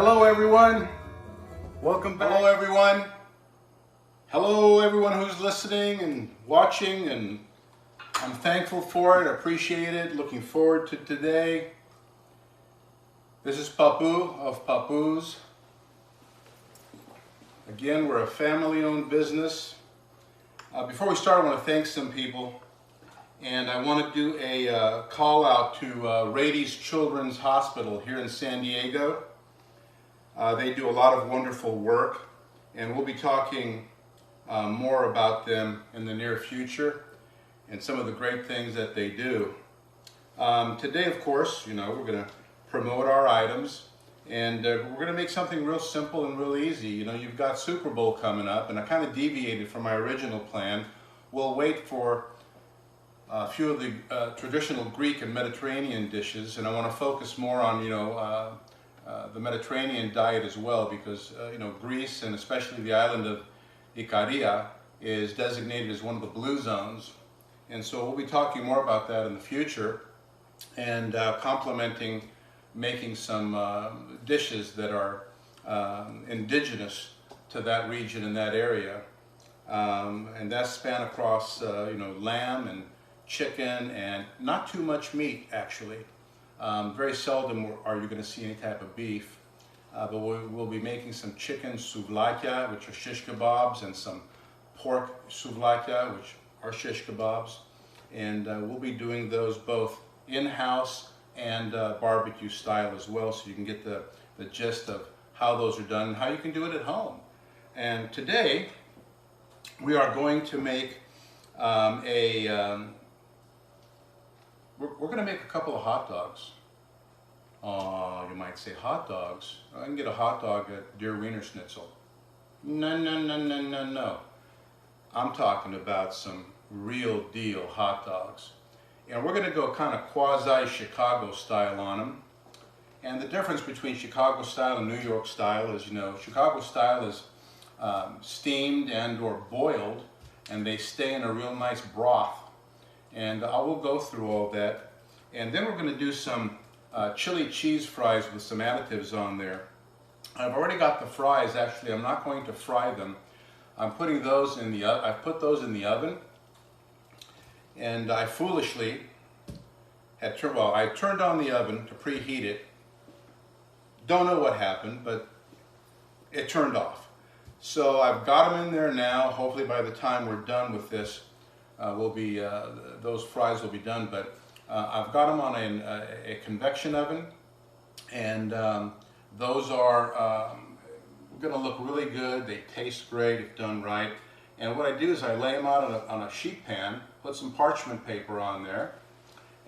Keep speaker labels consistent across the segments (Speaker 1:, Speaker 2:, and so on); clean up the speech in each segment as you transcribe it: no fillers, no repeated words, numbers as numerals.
Speaker 1: Hello everyone, welcome back. Hello everyone who's listening and watching, and I'm thankful for it, appreciate it, looking forward to today. This is Papouz of Papouz. Again, we're a family-owned business. Before we start, I want to thank some people, and I want to do a call out to Rady's Children's Hospital here in San Diego. They do a lot of wonderful work, and we'll be talking more about them in the near future and some of the great things that they do. Today, of course, we're going to promote our items, and we're going to make something real simple and real easy. You've got Super Bowl coming up, and I kind of deviated from my original plan. We'll wait for a few of the traditional Greek and Mediterranean dishes, and I want to focus more on, the Mediterranean diet as well, because Greece, and especially the island of Icaria, is designated as one of the blue zones, and so we'll be talking more about that in the future, and complementing making some dishes that are indigenous to that region and that area, and that span across lamb and chicken, and not too much meat actually. Very seldom are you going to see any type of beef, but we'll be making some chicken souvlakia, which are shish kebabs, and some pork souvlakia, which are shish kebabs, and we'll be doing those both in-house and barbecue style as well, so you can get the gist of how those are done and how you can do it at home. And today we are going to make we're going to make a couple of hot dogs. You might say, hot dogs? I can get a hot dog at Der Wiener Schnitzel. No. I'm talking about some real deal hot dogs. And we're going to go kind of quasi-Chicago style on them. And the difference between Chicago style and New York style is, Chicago style is steamed and or boiled, and they stay in a real nice broth. And I will go through all that, and then we're going to do some chili cheese fries with some additives on there. I've already got the fries. Actually, I'm not going to fry them. I'm putting those in the oven. I've put those in the oven, and I foolishly had I turned on the oven to preheat it. Don't know what happened, but it turned off. So I've got them in there now. Hopefully by the time we're done with this, those fries will be done, but I've got them on a convection oven, and those are going to look really good. They taste great if done right. And what I do is I lay them out on a sheet pan, put some parchment paper on there,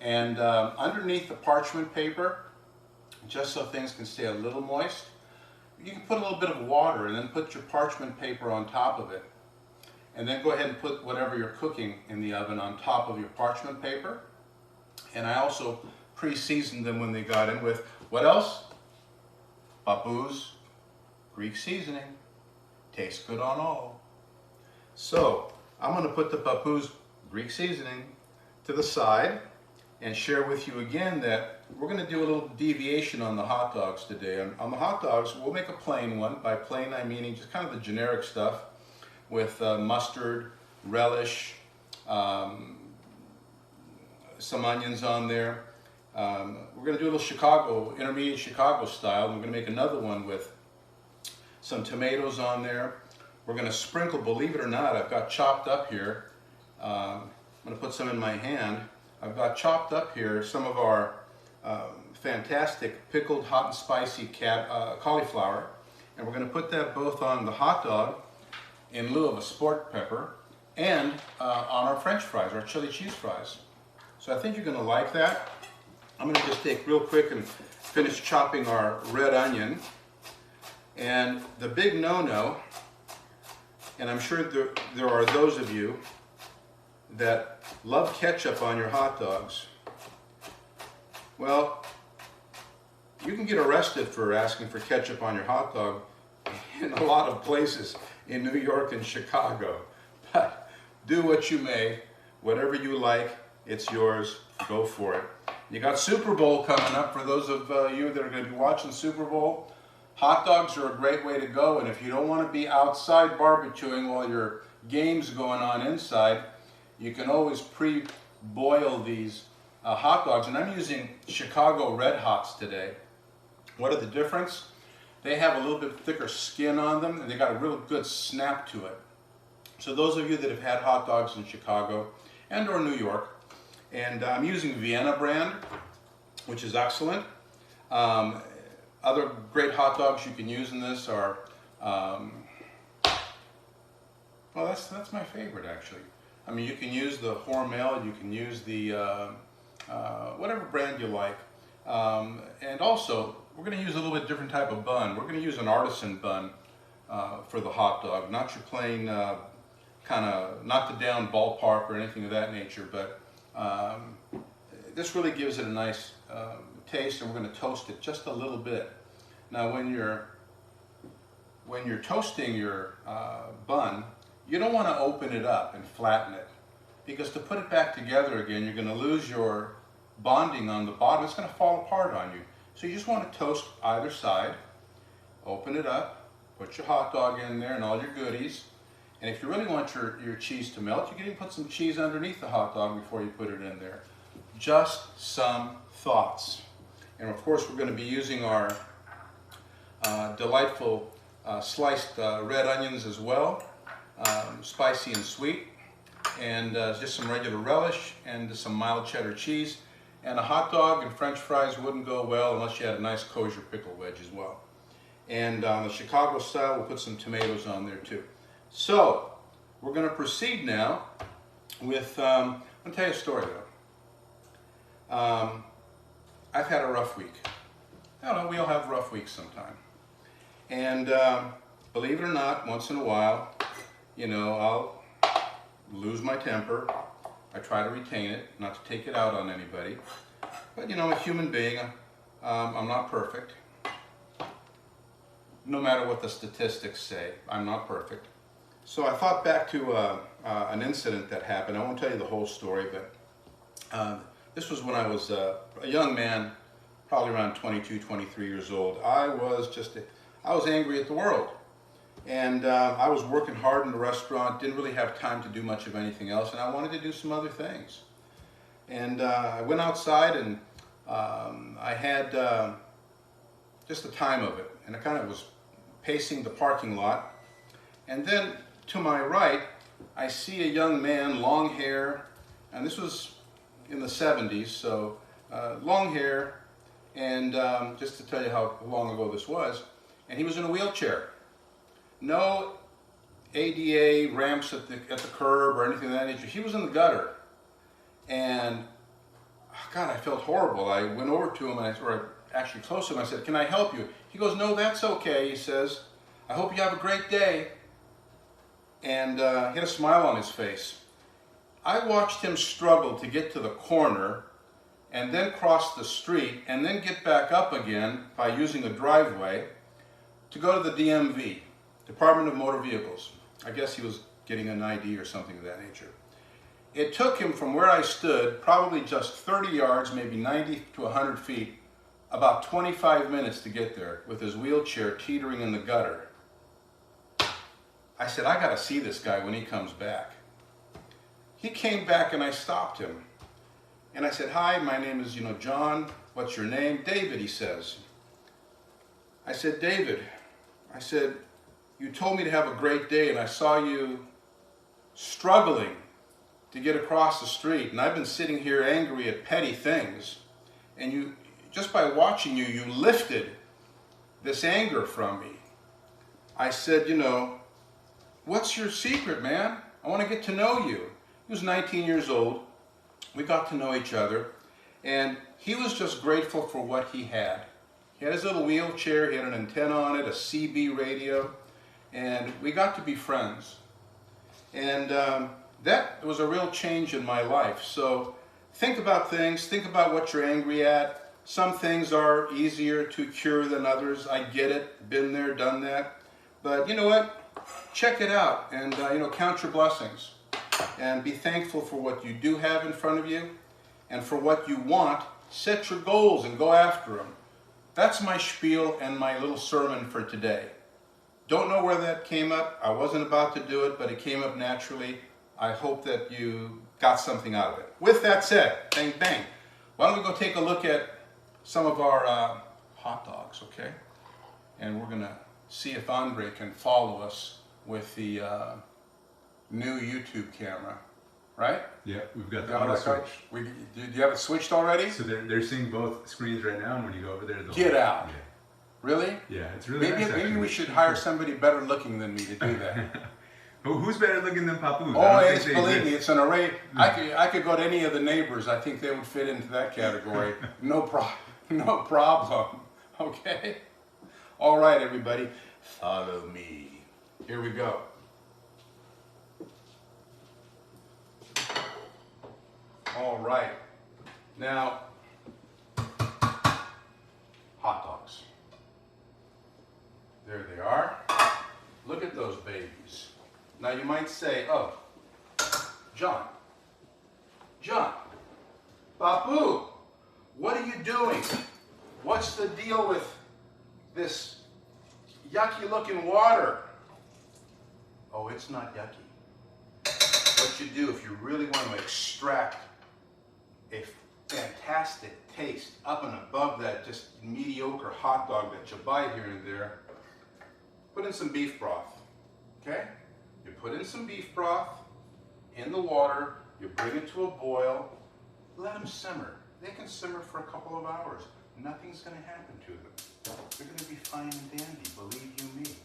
Speaker 1: and underneath the parchment paper, just so things can stay a little moist, you can put a little bit of water and then put your parchment paper on top of it. And then go ahead and put whatever you're cooking in the oven on top of your parchment paper. And I also pre-seasoned them when they got in with, what else? Papouz Greek seasoning. Tastes good on all. So I'm going to put the Papouz Greek seasoning to the side and share with you again that we're going to do a little deviation on the hot dogs today. On the hot dogs, we'll make a plain one. By plain, I mean just kind of the generic stuff, with mustard, relish, some onions on there. We're going to do a little intermediate Chicago style. And we're going to make another one with some tomatoes on there. We're going to sprinkle, believe it or not, I've got chopped up here. I'm going to put some in my hand. I've got chopped up here some of our fantastic pickled hot and spicy cauliflower. And we're going to put that both on the hot dog in lieu of a sport pepper, and on our French fries, our chili cheese fries. So I think you're going to like that. I'm going to just take real quick and finish chopping our red onion. And the big no-no, and I'm sure there are those of you that love ketchup on your hot dogs. Well, you can get arrested for asking for ketchup on your hot dog in a lot of places in New York and Chicago. But do what you may, whatever you like, it's yours, go for it. You got Super Bowl coming up. For those of you that are going to be watching Super Bowl, Hot dogs are a great way to go, and if you don't want to be outside barbecuing while your game's going on inside, you can always pre-boil these hot dogs. And I'm using Chicago Red Hots today. What are the difference? They have a little bit thicker skin on them, and they got a real good snap to it. So those of you that have had hot dogs in Chicago and or New York, and I'm using Vienna brand, which is excellent. Other great hot dogs you can use in this are, well, that's my favorite actually. I mean, you can use the Hormel, you can use the whatever brand you like, and also we're going to use a little bit different type of bun. We're going to use an artisan bun for the hot dog, not your plain kind of knocked it down ballpark or anything of that nature, but this really gives it a nice taste, and we're going to toast it just a little bit. Now when you're toasting your bun, you don't want to open it up and flatten it, because to put it back together again, you're going to lose your bonding on the bottom. It's going to fall apart on you. So you just want to toast either side, open it up, put your hot dog in there and all your goodies. And if you really want your cheese to melt, you can even put some cheese underneath the hot dog before you put it in there. Just some thoughts. And of course, we're going to be using our delightful sliced red onions as well, spicy and sweet, and just some regular relish and some mild cheddar cheese. And a hot dog and French fries wouldn't go well unless you had a nice kosher pickle wedge as well. And on the Chicago style, we'll put some tomatoes on there too. So, we're going to proceed now with, I'm going to tell you a story though. I've had a rough week. I don't know, we all have rough weeks sometime. And believe it or not, once in a while, you know, I'll lose my temper. I try to retain it, not to take it out on anybody. But you know, I'm a human being. I'm not perfect. No matter what the statistics say, I'm not perfect. So I thought back to an incident that happened. I won't tell you the whole story, but this was when I was a young man, probably around 22, 23 years old. I was angry at the world. And I was working hard in the restaurant, didn't really have time to do much of anything else, and I wanted to do some other things. And I went outside, and I had just the time of it, and I kind of was pacing the parking lot. And then to my right, I see a young man, long hair, and this was in the 70s, so long hair, and just to tell you how long ago this was, and he was in a wheelchair. No ADA ramps at the curb or anything of that nature. He was in the gutter. And, God, I felt horrible. I went over to him, or actually close to him, I said, "Can I help you?" He goes, "No, that's okay," he says. "I hope you have a great day." And he had a smile on his face. I watched him struggle to get to the corner and then cross the street and then get back up again by using a driveway to go to the DMV. Department of Motor Vehicles. I guess he was getting an ID or something of that nature. It took him from where I stood, probably just 30 yards, maybe 90 to 100 feet, about 25 minutes to get there with his wheelchair teetering in the gutter. I said, I gotta see this guy when he comes back. He came back and I stopped him. And I said, "Hi, my name is, John. What's your name?" "David," he says. I said, "David," I said, "you told me to have a great day, and I saw you struggling to get across the street, and I've been sitting here angry at petty things, and you, just by watching you, you lifted this anger from me." I said, "What's your secret, man? I want to get to know you." He was 19 years old. We got to know each other, and he was just grateful for what he had. He had his little wheelchair, he had an antenna on it, a CB radio, and we got to be friends. And that was a real change in my life. So think about things, think about what you're angry at. Some things are easier to cure than others. I get it, been there, done that. But you know what? Check it out and count your blessings. And be thankful for what you do have in front of you. And for what you want, set your goals and go after them. that's my spiel and my little sermon for today. Don't know where that came up. I wasn't about to do it, but it came up naturally. I hope that you got something out of it. With that said, bang, bang. Why don't we go take a look at some of our hot dogs, okay? And we're gonna see if Andre can follow us with the new YouTube camera, right?
Speaker 2: Yeah, we've got the auto switch.
Speaker 1: Do you have it switched already?
Speaker 2: So they're seeing both screens right now, and when you go over there, they'll...
Speaker 1: Get out.
Speaker 2: Yeah.
Speaker 1: Really?
Speaker 2: Yeah, it's really nice,
Speaker 1: Maybe we should hire somebody better looking than me to do that.
Speaker 2: Who's better looking than Papouz?
Speaker 1: Always, believe me, it's an array. I could go to any of the neighbors. I think they would fit into that category. No problem. Okay? All right, everybody. Follow me. Here we go. All right. Now, hot dogs. There they are. Look at those babies. Now you might say, oh, John, Papouz, what are you doing? What's the deal with this yucky looking water? Oh, it's not yucky. What you do if you really want to extract a fantastic taste up and above that just mediocre hot dog that you buy here and there, put in some beef broth, okay? You put in some beef broth in the water, you bring it to a boil, let them simmer. They can simmer for a couple of hours. Nothing's going to happen to them. They're going to be fine and dandy, believe you me.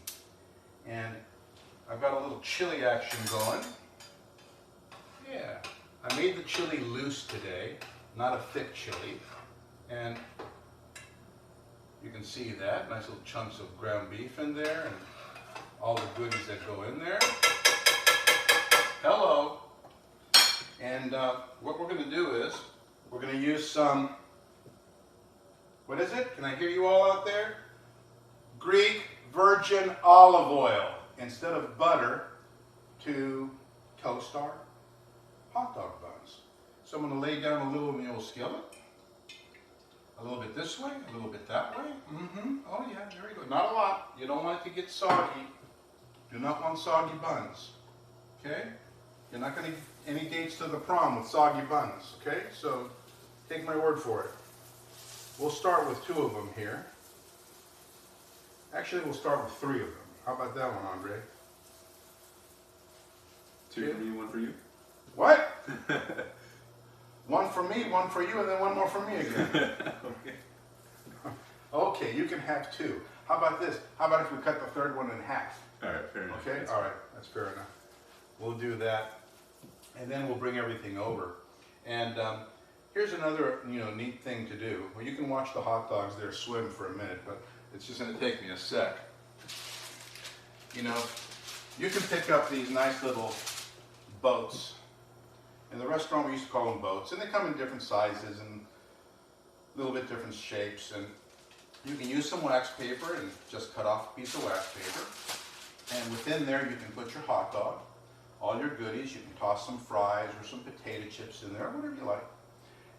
Speaker 1: And I've got a little chili action going. Yeah, I made the chili loose today, not a thick chili. And you can see that, nice little chunks of ground beef in there and all the goodies that go in there. Hello. And what we're going to do is, we're going to use some, what is it? Can I hear you all out there? Greek virgin olive oil instead of butter to toast our hot dog buns. So I'm going to lay down a little in the old skillet. A little bit this way, a little bit that way. Oh yeah, there we go. Not a lot. You don't want it to get soggy. Do not want soggy buns. Okay? You're not going to get any dates to the prom with soggy buns. Okay? So take my word for it. We'll start with 2 of them here. Actually, we'll start with 3 of them. How about that one, Andre?
Speaker 2: 2 for me, 1 for you.
Speaker 1: What? 1 for me, 1 for you, and then 1 more for me again.
Speaker 2: Okay.
Speaker 1: Okay, you can have 2. How about this? How about if we cut the 3rd one in half?
Speaker 2: All right, fair enough.
Speaker 1: Okay, all right, that's fair enough. We'll do that, and then we'll bring everything over. And here's another, neat thing to do. Well, you can watch the hot dogs there swim for a minute, but it's just going to take me a sec. You can pick up these nice little boats. In the restaurant, we used to call them boats, and they come in different sizes and a little bit different shapes. And you can use some wax paper and just cut off a piece of wax paper. And within there, you can put your hot dog, all your goodies. You can toss some fries or some potato chips in there, whatever you like.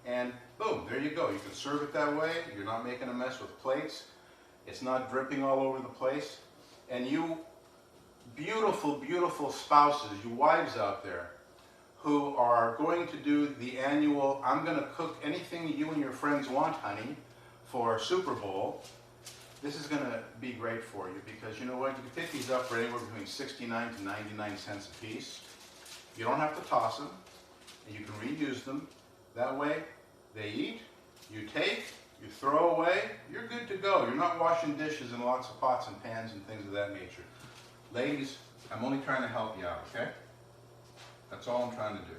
Speaker 1: And boom, there you go. You can serve it that way. You're not making a mess with plates. It's not dripping all over the place. And you beautiful, beautiful spouses, you wives out there, who are going to do the annual, I'm going to cook anything you and your friends want, honey, for Superbowl. This is going to be great for you because you know what? You can pick these up for anywhere between 69 to 99 cents a piece. You don't have to toss them, and you can reuse them. That way, they eat, you take, you throw away, you're good to go. You're not washing dishes in lots of pots and pans and things of that nature. Ladies, I'm only trying to help you out, okay? That's all I'm trying to do.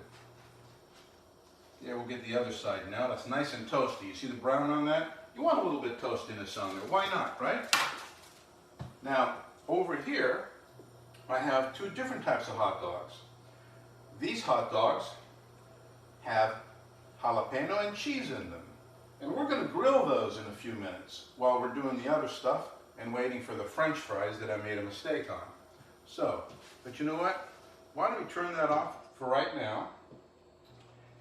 Speaker 1: Yeah, we'll get the other side now. That's nice and toasty. You see the brown on that? You want a little bit toastiness on there. Why not, right? Now, over here, I have 2 different types of hot dogs. These hot dogs have jalapeno and cheese in them. And we're going to grill those in a few minutes while we're doing the other stuff and waiting for the French fries that I made a mistake on. So, but you know what? Why don't we turn that off for right now?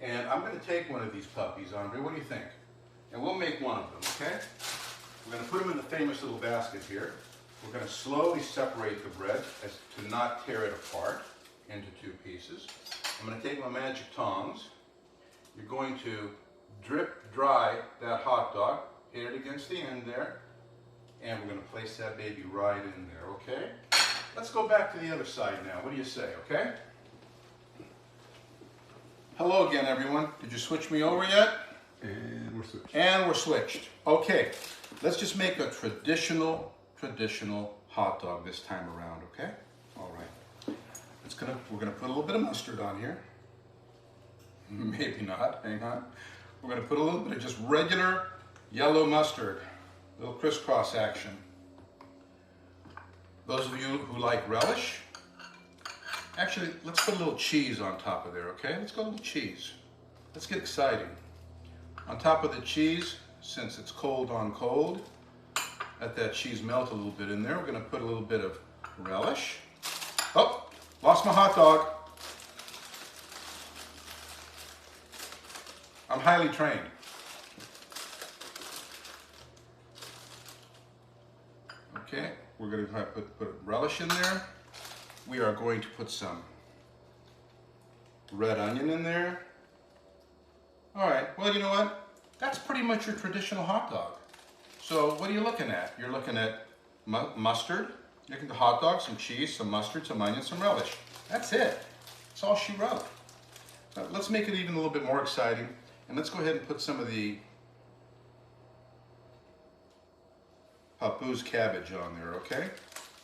Speaker 1: And I'm going to take one of these puppies, Andre. What do you think? And we'll make one of them, okay? We're going to put them in the famous little basket here. We're going to slowly separate the bread as to not tear it apart into two pieces. I'm going to take my magic tongs. You're going to drip dry that hot dog, hit it against the end there, and we're going to place that baby right in there, okay? Let's go back to the other side now. What do you say, okay? Hello again, everyone. Did you switch me over yet?
Speaker 2: And we're switched.
Speaker 1: And we're switched. Okay, let's just make a traditional hot dog this time around, okay? All right. We're gonna put a little bit of mustard on here. Maybe not, hang on. We're gonna put a little bit of just regular yellow mustard, a little crisscross action. Those of you who like relish, actually, let's put a little cheese on top of there, okay? Let's go a little cheese. Let's get exciting. On top of the cheese, since it's cold on cold, let that cheese melt a little bit in there. We're gonna put a little bit of relish. Oh, lost my hot dog. I'm highly trained. Okay, we're gonna put relish in there. We are going to put some red onion in there. All right, well, you know what? That's pretty much your traditional hot dog. So what are you looking at? You're looking at mustard, you're looking at the hot dog, some cheese, some mustard, some onion, some relish. That's it. That's all she wrote. Let's make it even a little bit more exciting, and let's go ahead and put some of the Papouz cabbage on there, okay?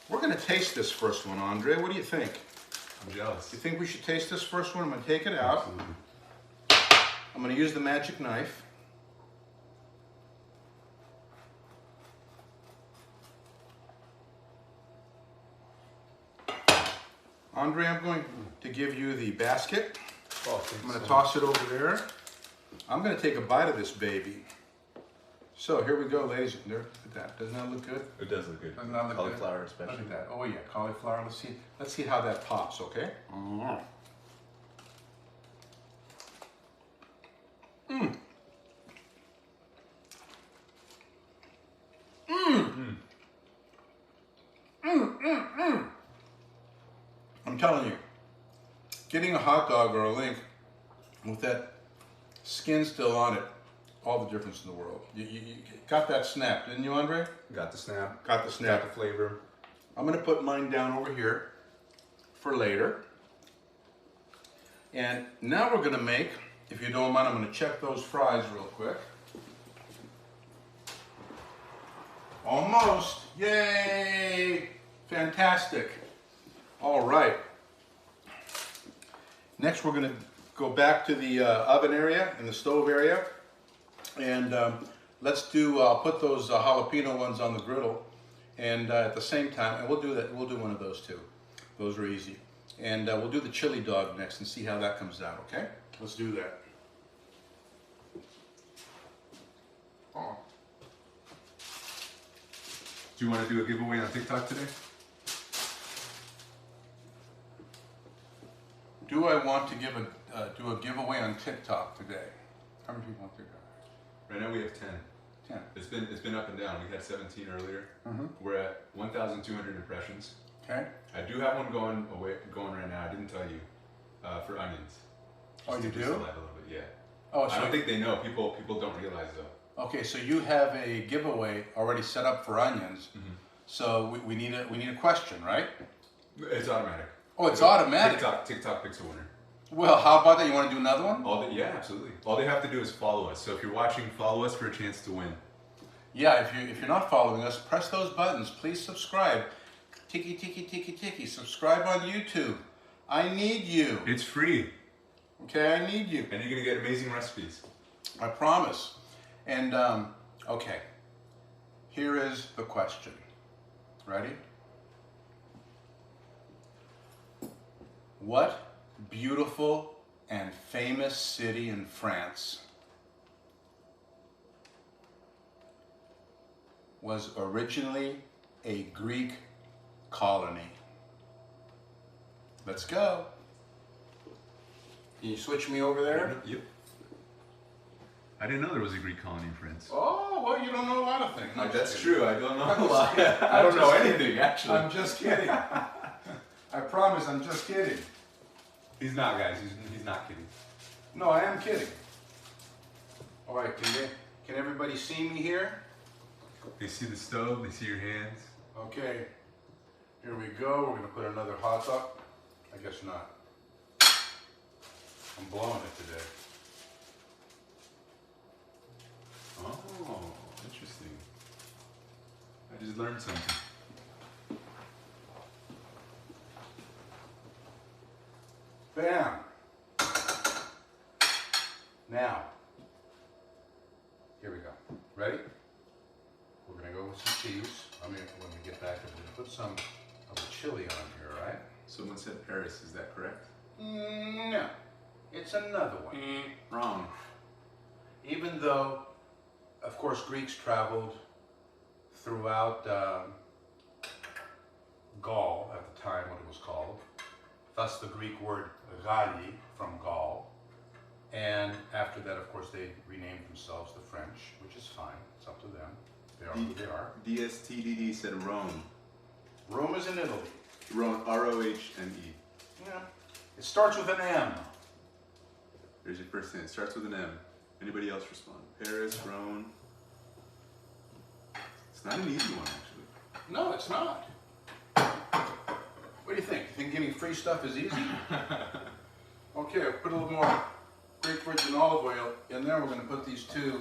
Speaker 1: We're gonna taste this first one, Andre. What do you think?
Speaker 2: I'm jealous.
Speaker 1: You think we should taste this first one? I'm gonna take it out.
Speaker 2: Absolutely.
Speaker 1: I'm gonna use the magic knife. Andre, I'm going to give you the basket.
Speaker 2: Oh,
Speaker 1: I'm gonna toss it over there. I'm gonna take a bite of this baby. So here we go, ladies. There, look at that. Doesn't that look good?
Speaker 2: It does look good.
Speaker 1: Doesn't that look
Speaker 2: Cauliflower
Speaker 1: good?
Speaker 2: especially.
Speaker 1: Look at that. Oh yeah, cauliflower. Let's see how that pops, okay? Mmm. Mmm. Mmm. Mmm. Mmm. Mmm. I'm telling you, getting a hot dog or a link with that skin still on it, all the difference in the world. You got that snap, didn't you, Andre?
Speaker 2: Got the snap.
Speaker 1: Got the snap.
Speaker 2: Got the flavor.
Speaker 1: I'm gonna put mine down over here for later. And now we're gonna make, if you don't mind, I'm gonna check those fries real quick. Almost, yay, fantastic. All right. Next we're gonna go back to the oven area and the stove area. And let's do, I'll put those jalapeno ones on the griddle, and at the same time, and we'll do that, we'll do one of those too. Those are easy. And we'll do the chili dog next and see how that comes out, okay? Let's do that. Oh.
Speaker 2: Do you want to do a giveaway on TikTok today?
Speaker 1: Do I want to do a giveaway on TikTok today? How many people on TikTok?
Speaker 2: Right now we have 10.
Speaker 1: 10.
Speaker 2: It's been up and down. We had 17 earlier.
Speaker 1: Mm-hmm.
Speaker 2: We're at 1,200 impressions.
Speaker 1: Okay.
Speaker 2: I do have one going right now. I didn't tell you for onions.
Speaker 1: Oh, you
Speaker 2: Just to
Speaker 1: do?
Speaker 2: alive a little bit, yeah.
Speaker 1: Oh,
Speaker 2: I don't think they know. People don't realize though.
Speaker 1: Okay, so you have a giveaway already set up for onions.
Speaker 2: Mm-hmm.
Speaker 1: So we need a question, right?
Speaker 2: It's automatic.
Speaker 1: Oh, it's automatic.
Speaker 2: TikTok picks a winner.
Speaker 1: Well, how about that? You want to do another one?
Speaker 2: Yeah, absolutely. All they have to do is follow us. So if you're watching, follow us for a chance to win.
Speaker 1: Yeah, if you're not following us, press those buttons. Please subscribe. Tiki tiki tiki tiki. Subscribe on YouTube. I need you.
Speaker 2: It's free.
Speaker 1: Okay, I need you.
Speaker 2: And you're gonna get amazing recipes.
Speaker 1: I promise. And okay, here is the question. Ready? What beautiful and famous city in France was originally a Greek colony? Let's go. Can you switch me over there?
Speaker 2: Yep. I didn't know there was a Greek colony in France.
Speaker 1: Oh! Oh, well, you don't know a lot of things. No,
Speaker 2: That's
Speaker 1: just kidding.
Speaker 2: true. I don't know a lot. I don't know anything, actually.
Speaker 1: I'm just kidding. I promise I'm just kidding.
Speaker 2: He's not, guys. He's not kidding.
Speaker 1: No, I am kidding. All right, can everybody see me here?
Speaker 2: They see the stove. They see your hands.
Speaker 1: Okay, here we go. We're gonna put another hot dog. I guess not. I'm blowing it today.
Speaker 2: Oh, interesting. I just learned something.
Speaker 1: Bam. Now, here we go. Ready? We're gonna go with some cheese. When we get back, we're gonna put some of the chili on here, right?
Speaker 2: Someone said Paris. Is that correct?
Speaker 1: No, it's another one.
Speaker 2: Wrong.
Speaker 1: Even though, of course, Greeks traveled throughout Gaul at the time, what it was called. Thus the Greek word Galli from Gaul. And after that, of course, they renamed themselves the French, which is fine. It's up to them. They are who they are.
Speaker 2: DSTDD said Rome.
Speaker 1: Rome is in Italy.
Speaker 2: Rome, R-O-H-M-E.
Speaker 1: Yeah. It starts with an M.
Speaker 2: There's your first name. It starts with an M. Anybody else respond? Paris, Rome. It's not an easy one, actually.
Speaker 1: No, it's not. What do you think? You think getting free stuff is easy? Okay, I'll put a little more Greek virgin olive oil in there. We're going to put these two.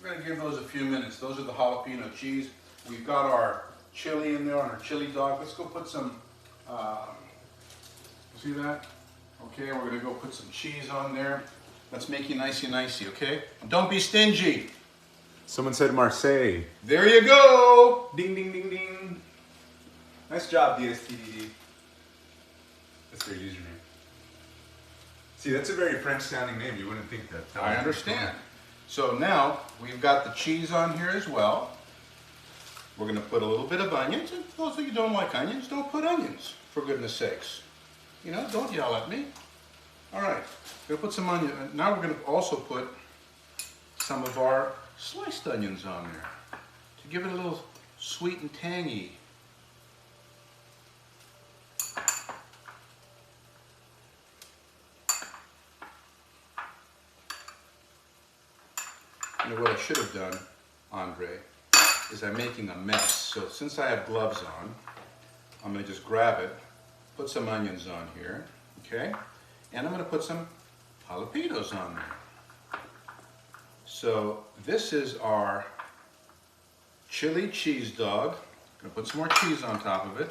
Speaker 1: We're going to give those a few minutes. Those are the jalapeno cheese. We've got our chili in there on our chili dog. Let's go put some, see that? Okay, we're going to go put some cheese on there. Let's make you nicey, okay? And don't be stingy.
Speaker 2: Someone said Marseille.
Speaker 1: There you go.
Speaker 2: Ding, ding, ding, ding. Nice job, DSTDD. That's their username. See, that's a very French-sounding name. You wouldn't think that.
Speaker 1: I understand. So now we've got the cheese on here as well. We're going to put a little bit of onions. And for those of you who don't like onions, don't put onions, for goodness sakes. You know, don't yell at me. All right, we're going to put some onion. Now we're going to also put some of our sliced onions on there to give it a little sweet and tangy. You know what I should have done, Andre, is I'm making a mess. So since I have gloves on, I'm going to just grab it, put some onions on here, okay? And I'm going to put some jalapenos on there. So this is our chili cheese dog. I'm going to put some more cheese on top of it.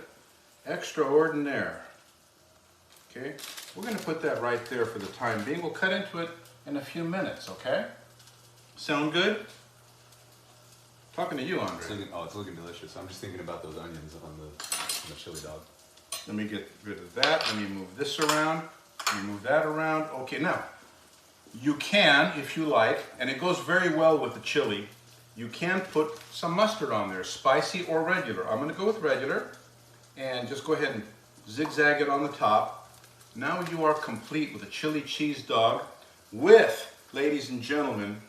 Speaker 1: Extraordinaire. Okay? We're going to put that right there for the time being. We'll cut into it in a few minutes, okay? Sound good? Talking to you, Andre.
Speaker 2: It's looking delicious. I'm just thinking about those onions on the chili dog.
Speaker 1: Let me get rid of that. Let me move this around. Let me move that around. Okay, now, you can, if you like, and it goes very well with the chili, you can put some mustard on there, spicy or regular. I'm going to go with regular, and just go ahead and zigzag it on the top. Now you are complete with a chili cheese dog with, ladies and gentlemen,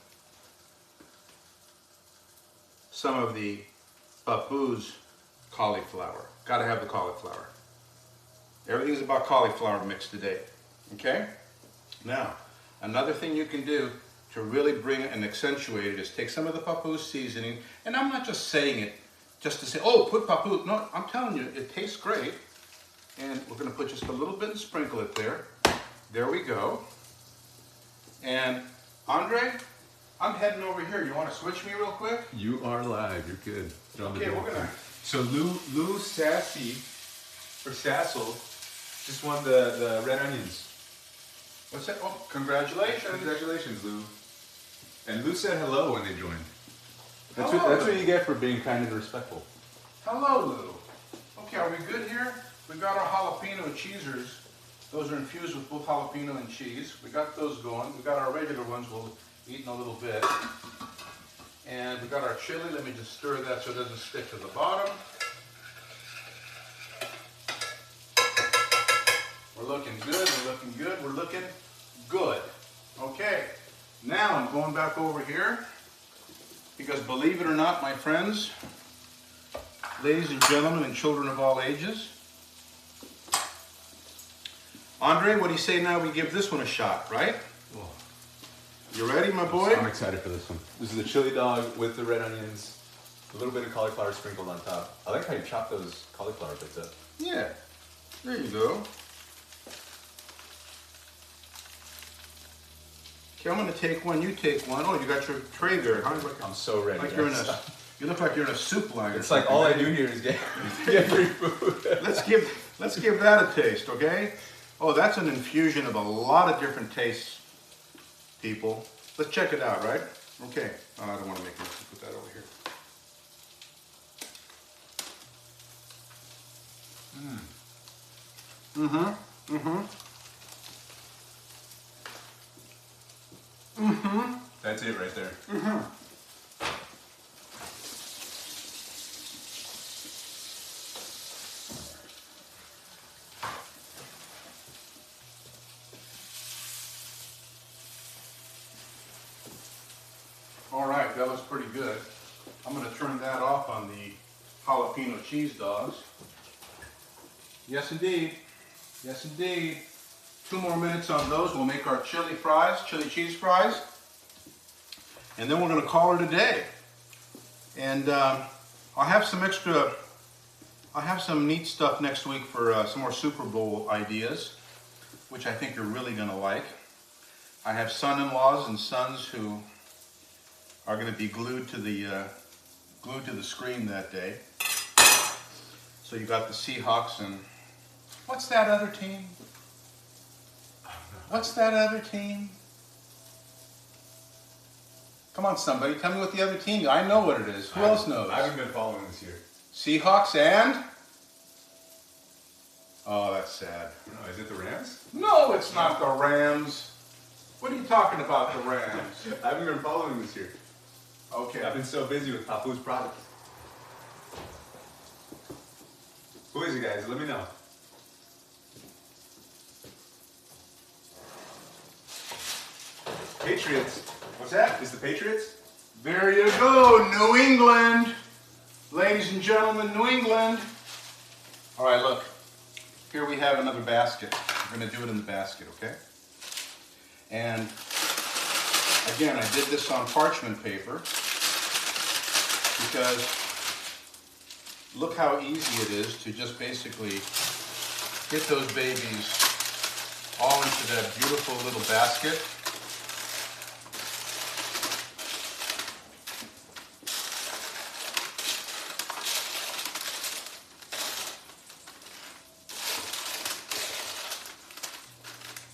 Speaker 1: some of the Papouz cauliflower. Gotta have the cauliflower. Everything's about cauliflower mix today, okay? Now, another thing you can do to really bring and accentuate it is take some of the Papouz seasoning, and I'm not just saying it just to say, oh, put Papouz. No, I'm telling you, it tastes great. And we're gonna put just a little bit and sprinkle it there. There we go. And Andre, I'm heading over here. You want to switch me real quick?
Speaker 2: You are live. You're good.
Speaker 1: Okay, we're gonna.
Speaker 2: So Lou Sassy or Sassel just won the red onions.
Speaker 1: What's that? Oh, congratulations!
Speaker 2: Congratulations, Lou. And Lou said hello when they joined. That's
Speaker 1: Hello,
Speaker 2: what
Speaker 1: Lou.
Speaker 2: you get for being kind and respectful.
Speaker 1: Hello, Lou. Okay, are we good here? We got our jalapeno cheesers. Those are infused with both jalapeno and cheese. We got those going. We got our regular ones. We'll eat in a little bit. And we got our chili. Let me just stir that so it doesn't stick to the bottom. We're looking good. We're looking good. We're looking good. Okay. Now I'm going back over here Because believe it or not, my friends, ladies and gentlemen, and children of all ages, Andre, what do you say now we give this one a shot, right?
Speaker 2: Whoa.
Speaker 1: You ready, my boy?
Speaker 2: I'm excited for this one. This is the chili dog with the red onions, a little bit of cauliflower sprinkled on top. I like how you chop those cauliflower bits up.
Speaker 1: Yeah, there you go. Okay, I'm gonna take one, you take one. Oh, you got your tray there, huh?
Speaker 2: I'm so ready.
Speaker 1: Like you're in a, you look like you're in a soup line.
Speaker 2: It's like all I do here is get free food.
Speaker 1: Let's give that a taste, okay? Oh, that's an infusion of a lot of different tastes, people. Let's check it out, right? Okay. Oh, I don't want to make this. Put that over here.
Speaker 2: That's it right there.
Speaker 1: All right, that was pretty good. I'm going to turn that off on the jalapeno cheese dogs. Yes, indeed. Yes, indeed. 2 more minutes on those. We'll make our chili fries, chili cheese fries. And then we're going to call it a day. And I'll have some neat stuff next week for some more Super Bowl ideas, which I think you're really going to like. I have son-in-laws and sons who are going to be glued to the screen that day. So you got the Seahawks and what's that other team? What's that other team? Come on, somebody, tell me what the other team is. I know what it is. Who else knows?
Speaker 2: I haven't been following this year.
Speaker 1: Seahawks and? Oh, that's sad.
Speaker 2: No, is it the Rams?
Speaker 1: No, it's not the Rams. What are you talking about, the Rams?
Speaker 2: I haven't been following this year.
Speaker 1: Okay.
Speaker 2: I've been so busy with Papouz products. Who is it, guys? Let me know. Patriots.
Speaker 1: What's that?
Speaker 2: Is the Patriots?
Speaker 1: There you go, New England. Ladies and gentlemen, New England. All right, look. Here we have another basket. We're going to do it in the basket, okay? And again, I did this on parchment paper because look how easy it is to just basically get those babies all into that beautiful little basket.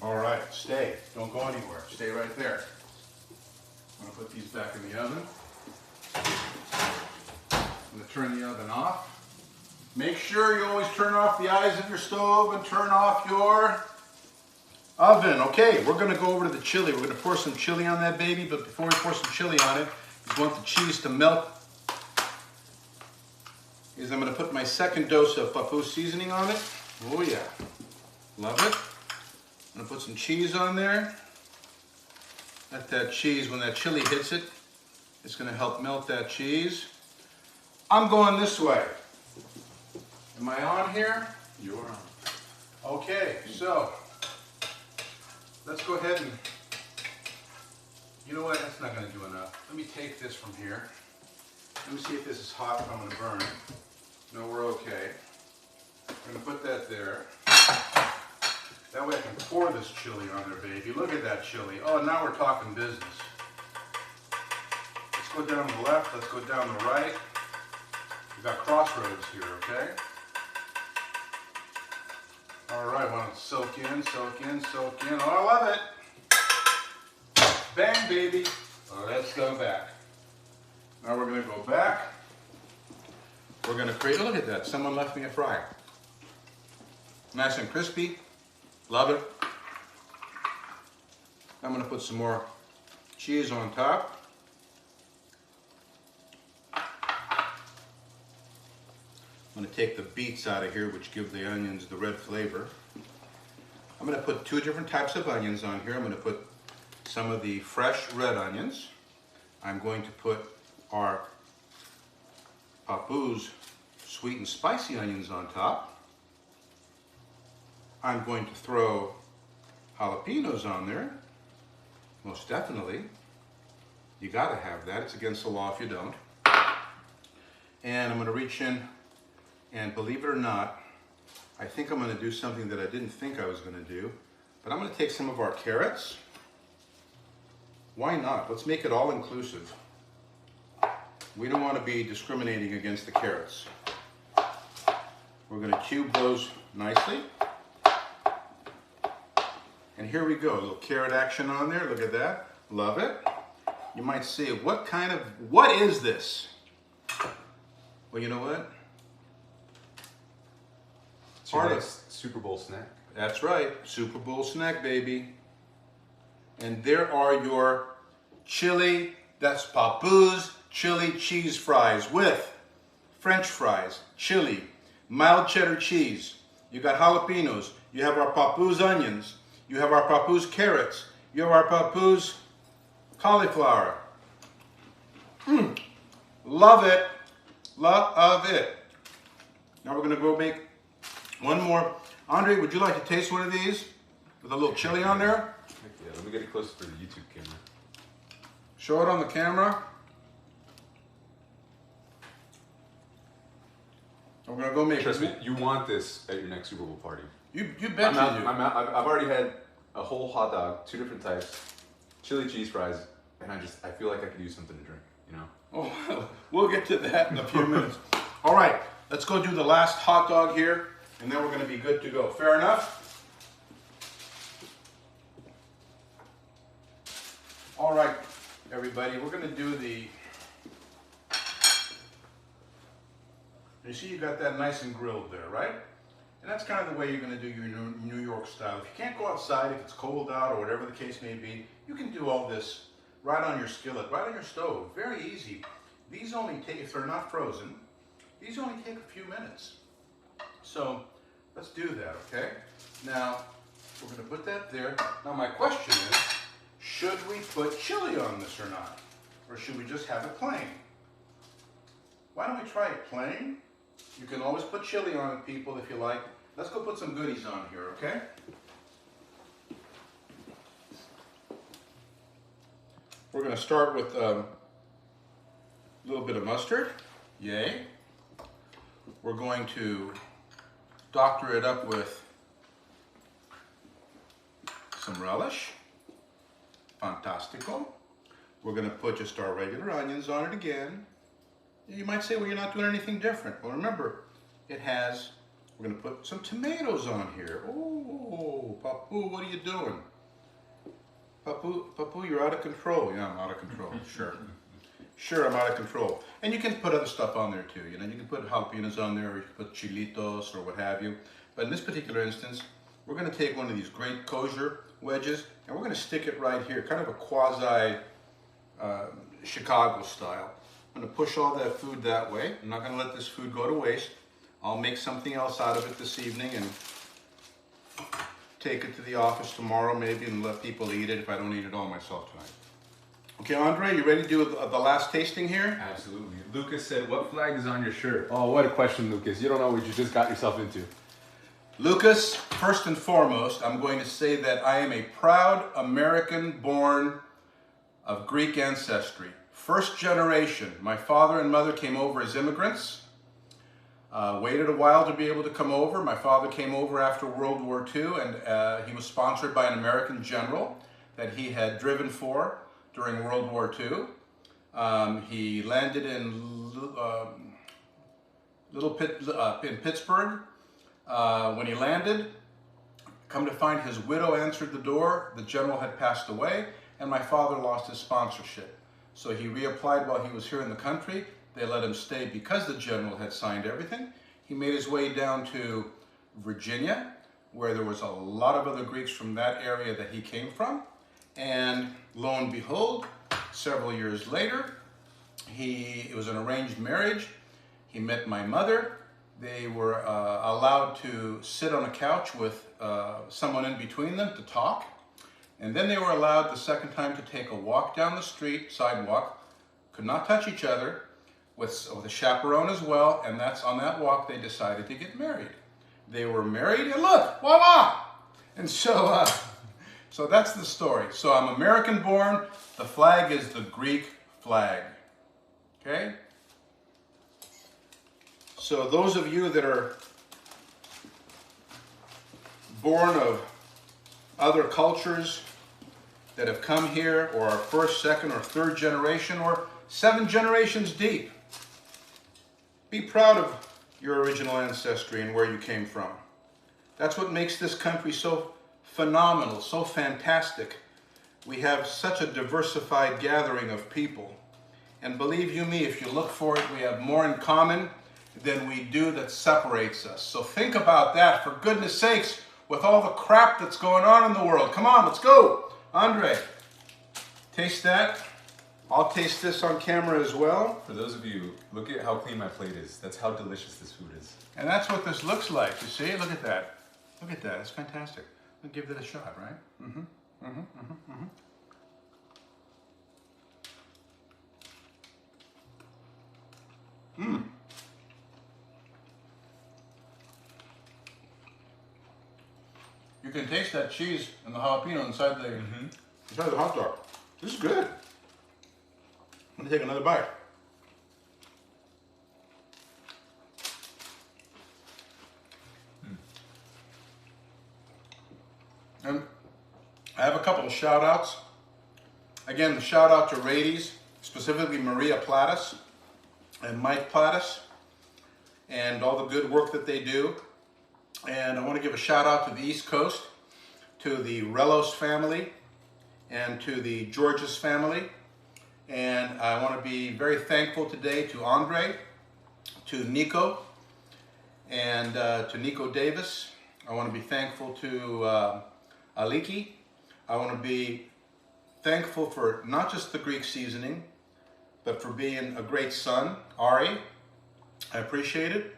Speaker 1: All right, stay. Don't go anywhere. Stay right there. I'm going to put these back in the oven. I'm going to turn the oven off. Make sure you always turn off the eyes of your stove and turn off your oven. Okay, we're going to go over to the chili. We're going to pour some chili on that baby, but before we pour some chili on it, you want the cheese to melt. I'm going to put my second dose of Papouz seasoning on it. Oh yeah, love it. I'm going to put some cheese on there. Let that cheese, when that chili hits it, it's going to help melt that cheese. I'm going this way. Am I on here?
Speaker 2: You're on.
Speaker 1: Okay, so let's go ahead and, you know what, that's not going to do enough. Let me take this from here. Let me see if this is hot, if I'm going to burn it. No, we're okay. I'm going to put that there. That way I can pour this chili on there, baby. Look at that chili. Oh, now we're talking business. Let's go down the left. Let's go down the right. We've got crossroads here, okay? All right, want to soak in, soak in, soak in. Oh, I love it. Bang, baby. Oh, let's go back. Now we're going to go back. We're going to create, oh, look at that. Someone left me a fry. Nice and crispy. Love it. I'm going to put some more cheese on top. I'm going to take the beets out of here, which give the onions the red flavor. I'm going to put 2 different types of onions on here. I'm going to put some of the fresh red onions. I'm going to put our Papouz sweet and spicy onions on top. I'm going to throw jalapenos on there, most definitely. You gotta have that, it's against the law if you don't. And I'm gonna reach in and, believe it or not, I think I'm gonna do something that I didn't think I was gonna do, but I'm gonna take some of our carrots. Why not? Let's make it all inclusive. We don't want to be discriminating against the carrots. We're going to cube those nicely. And here we go, a little carrot action on there. Look at that. Love it. You might say, what is this? Well, you know what?
Speaker 2: It's your next Super Bowl snack.
Speaker 1: That's right, Super Bowl snack, baby. And there are your chili, that's Papouz chili cheese fries with French fries, chili, mild cheddar cheese. You got jalapenos. You have our Papouz onions. You have our Papouz carrots. You have our Papouz cauliflower. Love it. Love it. Now we're gonna go make one more. Andre, would you like to taste one of these with a little chili on there?
Speaker 2: Yeah, let me get it closer for the YouTube camera.
Speaker 1: Show it on the camera. We're gonna go make.
Speaker 2: Trust me, you want this at your next Super Bowl party.
Speaker 1: You bet you do.
Speaker 2: I've already had a whole hot dog, 2 different types, chili cheese fries, and I feel like I could use something to drink, you know?
Speaker 1: Oh, we'll get to that in a few minutes. All right, let's go do the last hot dog here, and then we're gonna be good to go. Fair enough? All right, everybody, we're gonna do the, you see you got that nice and grilled there, right? And that's kind of the way you're gonna do your New York style. If you can't go outside, if it's cold out or whatever the case may be, you can do all this right on your skillet, right on your stove. Very easy. These only take, if they're not frozen, these only take a few minutes. So let's do that, okay? Now, we're gonna put that there. Now my question is, should we put chili on this or not? Or should we just have it plain? Why don't we try it plain? You can always put chili on it, people, if you like. Let's go put some goodies on here, okay? We're gonna start with a little bit of mustard. Yay. We're going to doctor it up with some relish. Fantastico. We're gonna put just our regular onions on it again. You might say, well, you're not doing anything different. Well, remember, it has, we're gonna put some tomatoes on here. Oh, Papouz, what are you doing? Papouz, you're out of control. Yeah, I'm out of control, sure. Sure, I'm out of control. And you can put other stuff on there too. You know, you can put jalapenos on there, or you can put chilitos or what have you. But in this particular instance, we're gonna take one of these great kosher wedges, and we're gonna stick it right here, kind of a quasi Chicago style. I'm gonna push all that food that way. I'm not gonna let this food go to waste. I'll make something else out of it this evening and take it to the office tomorrow maybe and let people eat it if I don't eat it all myself tonight. Okay, Andre, you ready to do the last tasting here?
Speaker 2: Absolutely. Lucas said, what flag is on your shirt? Oh, what a question, Lucas. You don't know what you just got yourself into.
Speaker 1: Lucas, first and foremost, I'm going to say that I am a proud American born of Greek ancestry. First generation. My father and mother came over as immigrants. Waited a while to be able to come over. My father came over after World War II, and he was sponsored by an American general that he had driven for during World War II. He landed in in Pittsburgh. When he landed, come to find his widow answered the door. The general had passed away, and my father lost his sponsorship. So he reapplied while he was here in the country. They let him stay because the general had signed everything. He made his way down to Virginia, where there was a lot of other Greeks from that area that he came from. And lo and behold, several years later, it was an arranged marriage. He met my mother. They were allowed to sit on a couch with someone in between them to talk. And then they were allowed the second time to take a walk down the street, sidewalk, could not touch each other, with a chaperone as well, and that's on that walk they decided to get married. They were married, and look, voila! And so, so that's the story. So I'm American born. The flag is the Greek flag. Okay? So those of you that are born of other cultures that have come here, or are first, second, or third generation, or 7 generations deep, be proud of your original ancestry and where you came from. That's what makes this country so phenomenal, so fantastic. We have such a diversified gathering of people. And believe you me, if you look for it, we have more in common than we do that separates us. So think about that, for goodness sakes, with all the crap that's going on in the world. Come on, let's go. Andre, taste that. I'll taste this on camera as well.
Speaker 2: For those of you, look at how clean my plate is. That's how delicious this food is.
Speaker 1: And that's what this looks like, you see? Look at that. Look at that, it's fantastic. We'll give it a shot, right? You can taste that cheese and the jalapeno inside the hot dog. This is good. Let me take another bite. And I have a couple of shout outs. Again, the shout out to Radies, specifically Maria Plattis and Mike Plattis, and all the good work that they do. And I want to give a shout out to the East Coast, to the Relos family, and to the Georges family. And I want to be very thankful today to Andre, to Nico, and to Nico Davis. I want to be thankful to Aliki. I want to be thankful for not just the Greek seasoning, but for being a great son, Ari. I appreciate it.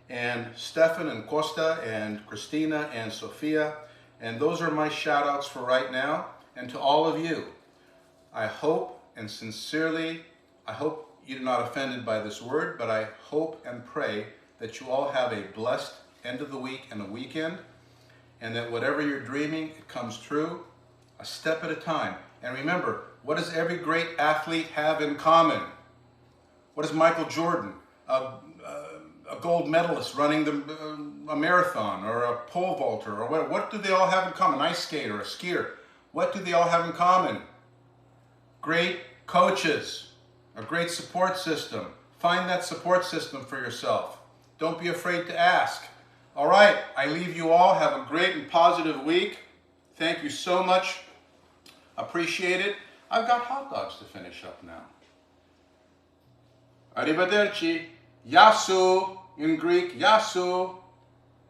Speaker 1: And Stefan and Costa and Christina and Sophia. And those are my shout outs for right now. And to all of you, I hope and sincerely, I hope you're not offended by this word, but I hope and pray that you all have a blessed end of the week and a weekend, and that whatever you're dreaming, it comes true, a step at a time. And remember, what does every great athlete have in common? What is Michael Jordan, a gold medalist running a marathon, or a pole vaulter, or what do they all have in common? Ice skater, a skier. What do they all have in common? Great coaches, a great support system. Find that support system for yourself. Don't be afraid to ask. All right, I leave you all. Have a great and positive week. Thank you so much. Appreciate it. I've got hot dogs to finish up now. Arrivederci. Yasu in Greek, yasu.